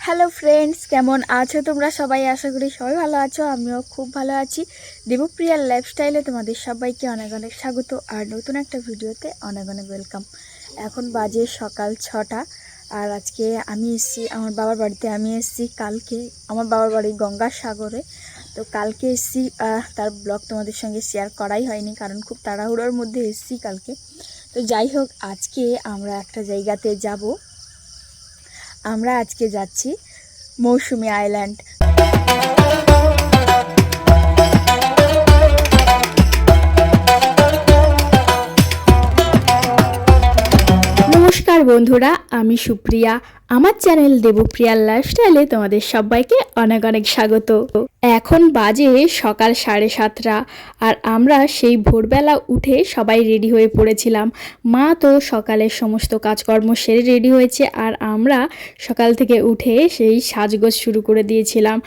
Hello friends, কেমন আছো তোমরা সবাই? আশা করি সবাই ভালো আছো। আমিও খুব ভালো আছি। দেবপ্রিয়ার লাইফস্টাইলে তোমাদের সবাইকে অনেক অনেক স্বাগত আর নতুন একটা ভিডিওতে অনেক অনেক ওয়েলকাম। এখন বাজে সকাল 6টা আর আজকে আমি এসেছি আমার বাবার বাড়িতে। আমি এসেছি কালকে আমার বাবার বাড়ি গঙ্গাসাগরে। তো কালকে এসেছি, তার ব্লগ তোমাদের সঙ্গে শেয়ার করাই হয়নি কারণ খুব তাড়াহুড়োর মধ্যে এসেছি কালকে। তো যাই হোক, আজকে আমরা একটা জায়গাতে যাব। আমরা আজকে যাচ্ছি মৌসুমী আইল্যান্ড। নমস্কার বন্ধুরা, আমি সুপ্রিয়া। আমার চ্যানেল দেবপ্রিয়ার লাইফস্টাইলে তোমাদের সবাইকে অনেক অনেক স্বাগত। এখন বাজে সকাল 7:30 আর আমরা সেই ভোরবেলা উঠে সবাই রেডি হয়ে পড়েছিলাম। মা তো সকালের সমস্ত কাজকর্ম সেরে রেডি হয়েছে আর আমরা সকাল থেকে উঠে সেই সাজগোজ শুরু করে দিয়েছিলাম।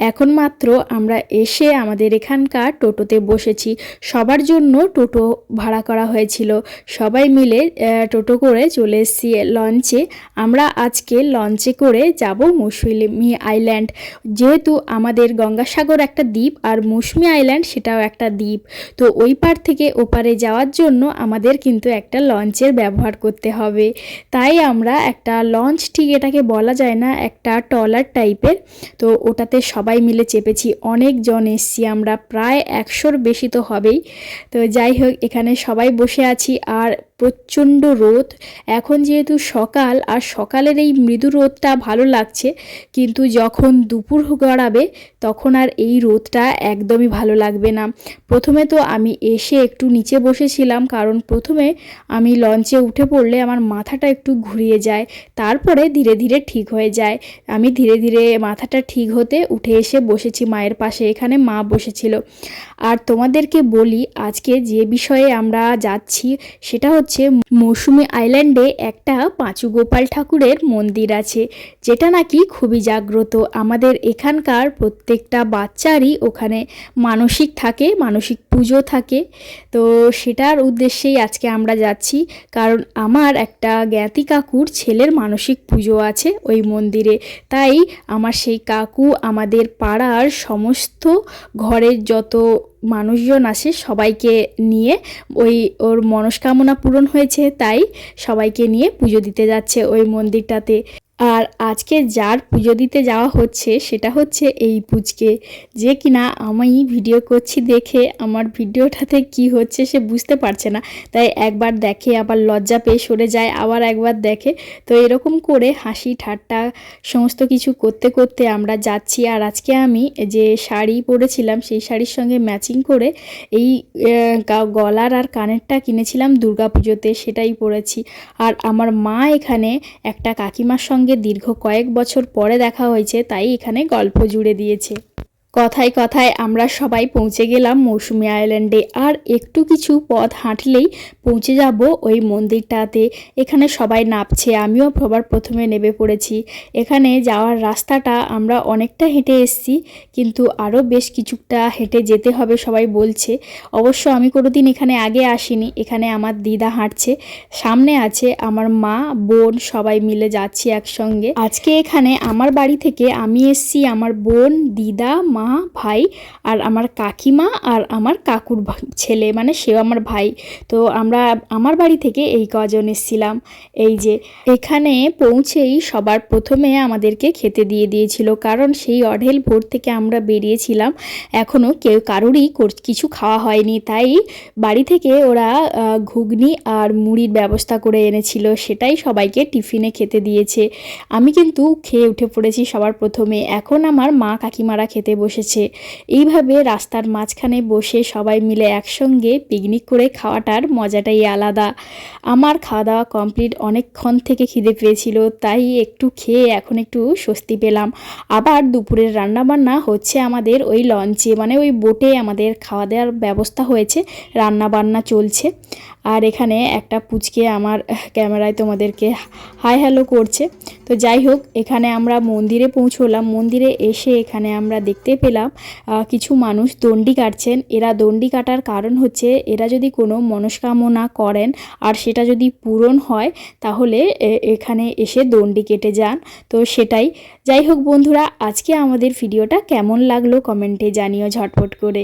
এখন মাত্র আমরা এসে আমাদের এখানকার টোটোতে বসেছি। সবার জন্য টোটো ভাড়া করা হয়েছিল। সবাই মিলে টোটো করে চলে এসেছি লঞ্চে। আমরা আজকে লঞ্চে করে যাব মৌসুমী আইল্যান্ড। যেহেতু আমাদের গঙ্গাসাগর একটা দ্বীপ আর মৌসুমী আইল্যান্ড সেটাও একটা দ্বীপ, তো ওই পার থেকে ওপারে যাওয়ার জন্য আমাদের কিন্তু একটা লঞ্চের ব্যবহার করতে হবে। তাই আমরা একটা লঞ্চ, ঠিক এটাকে বলা যায় না, একটা ট্রলার টাইপের, তো ওটাতে সবাই মিলে চেপেছি। অনেকজন এসছি আমরা, প্রায় 100-র বেশি তো হবেই। তো যাই হোক, এখানে সবাই বসে আছি আর প্রচণ্ড রোদ। এখন যেহেতু সকাল আর সকালের এই মৃদু রোদটা ভালো লাগছে, কিন্তু যখন দুপুর গড়াবে তখন আর এই রোদটা একদমই ভালো লাগবে না। প্রথমে তো আমি এসে একটু নিচে বসেছিলাম, কারণ প্রথমে আমি লঞ্চে উঠে পড়লে আমার মাথাটা একটু ঘুরিয়ে যায়, তারপরে ধীরে ধীরে ঠিক হয়ে যায়। আমি ধীরে ধীরে মাথাটা ঠিক হতে উঠে এসে বসেছি মায়ের পাশে। এখানে মা বসেছিল। আর তোমাদেরকে বলি, আজকে যে বিষয়ে আমরা যাচ্ছি সেটা হচ্ছে মৌসুমী আইল্যান্ডে একটা পাঁচু গোপাল ঠাকুরের মন্দির আছে, যেটা নাকি খুবই জাগ্রত। আমাদের এখানকার প্রত্যেকটা বাচ্চারই ওখানে মানসিক থাকে, মানসিক পুজো থাকে। তো সেটার উদ্দেশ্যেই আজকে আমরা যাচ্ছি, কারণ আমার একটা জ্ঞাতি কাকুর ছেলের মানসিক পুজো আছে ওই মন্দিরে। তাই আমার সেই কাকু আমাদের পাড়ার সমস্ত ঘরের যত মানুষজন আসে সবাইকে নিয়ে, ওর মনস্কামনা পূরণ হয়েছে তাই সবাইকে নিয়ে পুজো দিতে যাচ্ছে ওই মন্দিরটাতে। আর আজকে যার পুজো দিতে যাওয়া হচ্ছে সেটা হচ্ছে এই পুচকে, যে কিনা আমি ভিডিও করছি দেখে আমার ভিডিওটাতে কি হচ্ছে সে বুঝতে পারছে না, তাই একবার দেখে আবার লজ্জা পেয়ে সরে যায়, আবার একবার দেখে। তো এরকম করে হাসি ঠাট্টা সমস্ত কিছু করতে করতে আমরা যাচ্ছি। আর আজকে আমি যে শাড়ি পরেছিলাম সেই শাড়ির সঙ্গে ম্যাচিং করে এই গলার আর কানেরটা কিনেছিলাম দুর্গাপুজোতে, সেটাই পরেছি। আর আমার মা এখানে একটা কাকিমার সঙ্গে দীর্ঘ কয়েক বছর পরে দেখা হয়েছে, তাই এখানে গল্প জুড়ে দিয়েছে। কথায় কথায় আমরা সবাই পৌঁছে গেলাম মৌসুমী আইল্যান্ডে। আর একটু কিছু পথ হাঁটলেই পৌঁছে যাব ওই মন্দিরটাতে। এখানে সবাই নামছে, আমিও সবার প্রথমে নেমে পড়েছি। এখানে যাওয়ার রাস্তাটা আমরা অনেকটা হেঁটে এসেছি, কিন্তু আরও বেশ কিছুটা হেঁটে যেতে হবে সবাই বলছে। অবশ্য আমি কোনোদিন এখানে আগে আসিনি। এখানে আমার দিদা হাঁটছে, সামনে আছে আমার মা, বোন, সবাই মিলে যাচ্ছি একসঙ্গে। আজকে এখানে আমার বাড়ি থেকে আমি এসেছি, আমার বোন, দিদা, মা, ভাই আর আমার কাকিমা আর আমার কাকুর ছেলে, মানে সেও আমার ভাই। তো আমরা আমার বাড়ি থেকে এই কজন এসেছিলাম। এই যে এখানে পৌঁছেই সবার প্রথমে আমাদেরকে খেতে দিয়ে দিয়েছিল, কারণ সেই অঢেল ভোর থেকে আমরা বেরিয়েছিলাম, এখনও কারোরই কিছু খাওয়া হয়নি। তাই বাড়ি থেকে ওরা ঘুগনি আর মুড়ির ব্যবস্থা করে এনেছিল, সেটাই সবাইকে টিফিনে খেতে দিয়েছে। আমি কিন্তু খেয়ে উঠে পড়েছি সবার প্রথমে। এখন আমার মা কাকিমারা খেতে বসেছে। এইভাবে রাস্তার মাঝখানে বসে সবাই মিলে একসঙ্গে পিকনিক করে খাওয়াটার মজাটাই আলাদা। আমার খাওয়া দাওয়া কমপ্লিট, অনেকক্ষণ থেকে খিদে পেয়েছিল, তাই একটু খেয়ে এখন একটু স্বস্তি পেলাম। আবার দুপুরের রান্নাবান্না হচ্ছে আমাদের ওই লঞ্চে, মানে ওই বোটে আমাদের খাওয়া দাওয়ার ব্যবস্থা হয়েছে, রান্নাবান্না চলছে। আর এখানে একটা পুচকে আমার ক্যামেরায় তোমাদেরকে হাই হ্যালো করছে। তো যাই হোক, এখানে আমরা মন্দিরে পৌঁছলাম। মন্দিরে এসে এখানে আমরা দেখতে পেলাম কিছু মানুষ দণ্ডি কাটছেন। এরা দণ্ডি কাটার কারণ হচ্ছে এরা যদি কোনো মনস্কামনা করেন আর সেটা যদি পূরণ হয় তাহলে এখানে এসে দণ্ডি কেটে যান। তো সেটাই। যাই হোক বন্ধুরা, আজকে আমাদের ভিডিওটা কেমন লাগলো কমেন্টে জানিও ঝটপট করে।